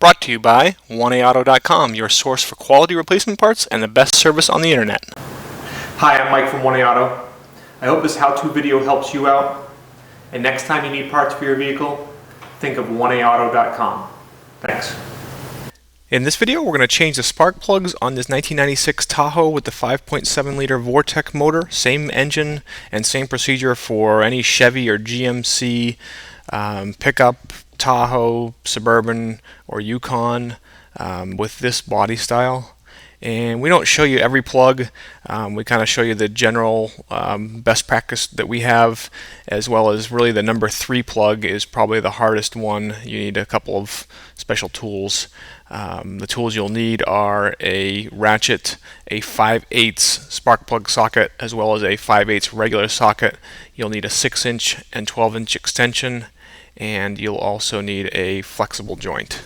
Brought to you by 1AAuto.com, your source for quality replacement parts and the best service on the internet. Hi, I'm Mike from 1AAuto. I hope this how-to video helps you out. And next time you need parts for your vehicle, think of 1AAuto.com. Thanks. In this video, we're going to change the spark plugs on this 1996 Tahoe with the 5.7 liter Vortec motor. Same engine and same procedure for any Chevy or GMC pickup, Tahoe, Suburban, or Yukon with this body style. And we don't show you every plug. We kind of show you the general best practice that we have, as well as really the number 3 plug is probably the hardest one. You need a couple of special tools. The tools you'll need are a ratchet, a 5/8 spark plug socket, as well as a 5/8 regular socket. You'll need a 6-inch and 12-inch extension, and you'll also need a flexible joint.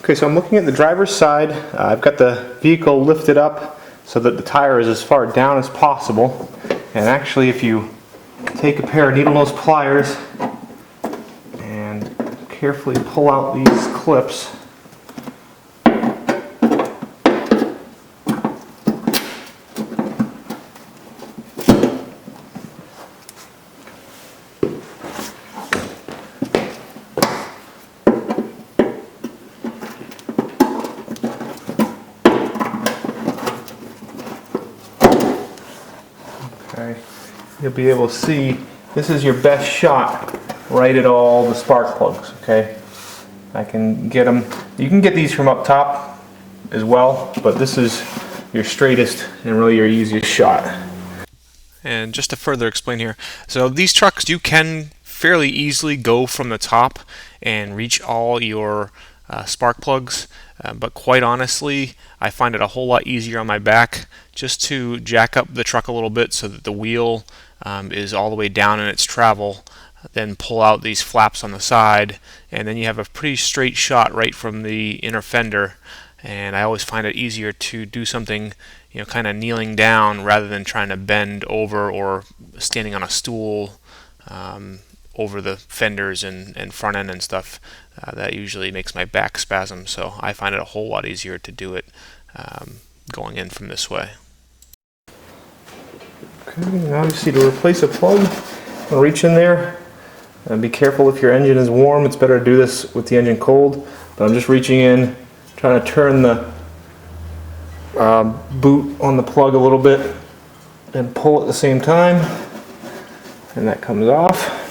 Okay, so I'm looking at the driver's side. I've got the vehicle lifted up so that the tire is as far down as possible. And actually, if you take a pair of needle nose pliers and carefully pull out these clips, you'll be able to see this is your best shot right at all the spark plugs. Okay, I can get them. You can get these from up top as well, but this is your straightest and really your easiest shot. And just to further explain here, so these trucks, you can fairly easily go from the top and reach all your spark plugs, but quite honestly, I find it a whole lot easier on my back just to jack up the truck a little bit so that the wheel is all the way down in its travel, then pull out these flaps on the side, and then you have a pretty straight shot right from the inner fender. And I always find it easier to do something, you know, kind of kneeling down rather than trying to bend over or standing on a stool over the fenders and front end and stuff. That usually makes my back spasm, so I find it a whole lot easier to do it going in from this way. Okay, now obviously to replace a plug, I'll reach in there and be careful if your engine is warm. It's better to do this with the engine cold, but I'm just reaching in, trying to turn the boot on the plug a little bit and pull at the same time, and that comes off.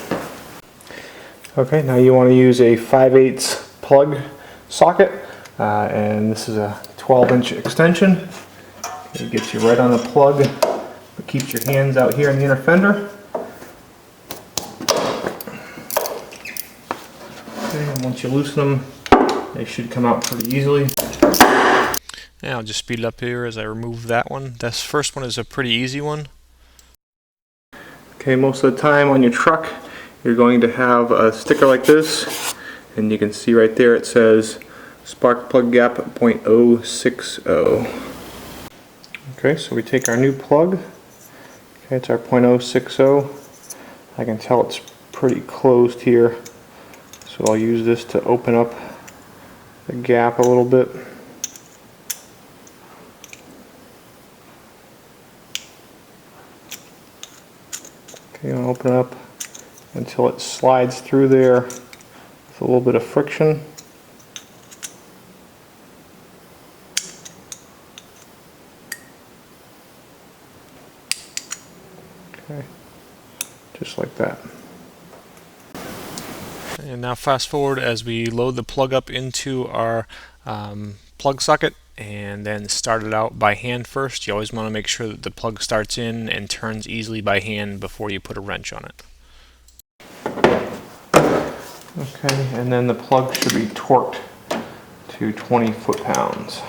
Okay, now you want to use a 5/8 plug socket, and this is a 12-inch extension. It gets you right on the plug, but keeps your hands out here in the inner fender. Okay, and once you loosen them, they should come out pretty easily. Yeah, I'll just speed it up here as I remove that one. This first one is a pretty easy one. Okay, most of the time on your truck, you're going to have a sticker like this, and you can see right there it says spark plug gap 0.060. Okay, so we take our new plug. Okay, it's our 0.060. I can tell it's pretty closed here, so I'll use this to open up the gap a little bit. Okay, I'll open it up until it slides through there with a little bit of friction. Okay, just like that. And now fast forward as we load the plug up into our plug socket and then start it out by hand first. You always want to make sure that the plug starts in and turns easily by hand before you put a wrench on it. Okay, and then the plug should be torqued to 20 foot-pounds.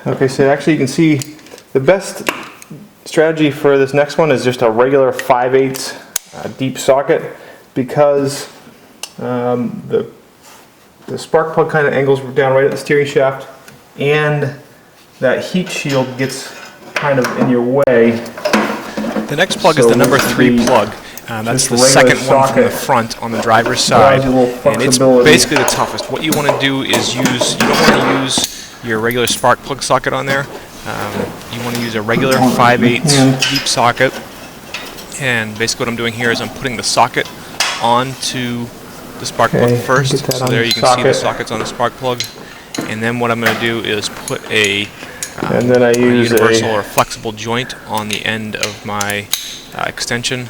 Okay, so actually you can see the best strategy for this next one is just a regular 5/8 deep socket, because the spark plug kind of angles down right at the steering shaft, and that heat shield gets kind of in your way. The next plug is the number 3 plug, That's Just the regular second one from the socket. front on the driver's side, Allows you a little and it's flexibility. basically the toughest. What you want to do is you don't want to use your regular spark plug socket on there. You want to use a regular 5/8 deep socket, and basically what I'm doing here is I'm putting the socket onto the spark plug first. So there you can see the sockets on the spark plug, and then what I'm going to do is put a and then I use universal or flexible joint on the end of my extension,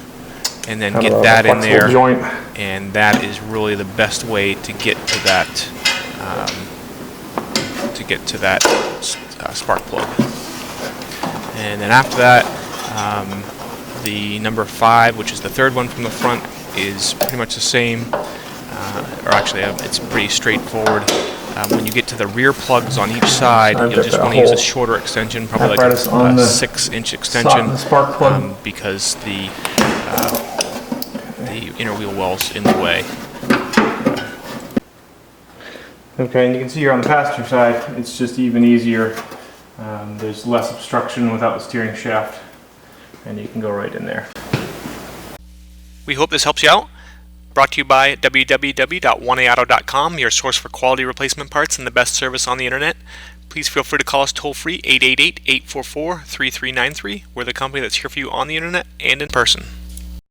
and then get that in there, joint. and that is really the best way to get to that spark plug. And then after that, the number 5, which is the third one from the front, is pretty much the same, or actually it's pretty straightforward. When you get to the rear plugs on each side, you'll just want to use a shorter extension, probably like a 6-inch extension, spark plug. because the inner wheel well's in the way. Okay, and you can see here on the passenger side, it's just even easier. There's less obstruction without the steering shaft, and you can go right in there. We hope this helps you out. Brought to you by www.1aauto.com, your source for quality replacement parts and the best service on the internet. Please feel free to call us toll-free 888-844-3393. We're the company that's here for you on the internet and in person.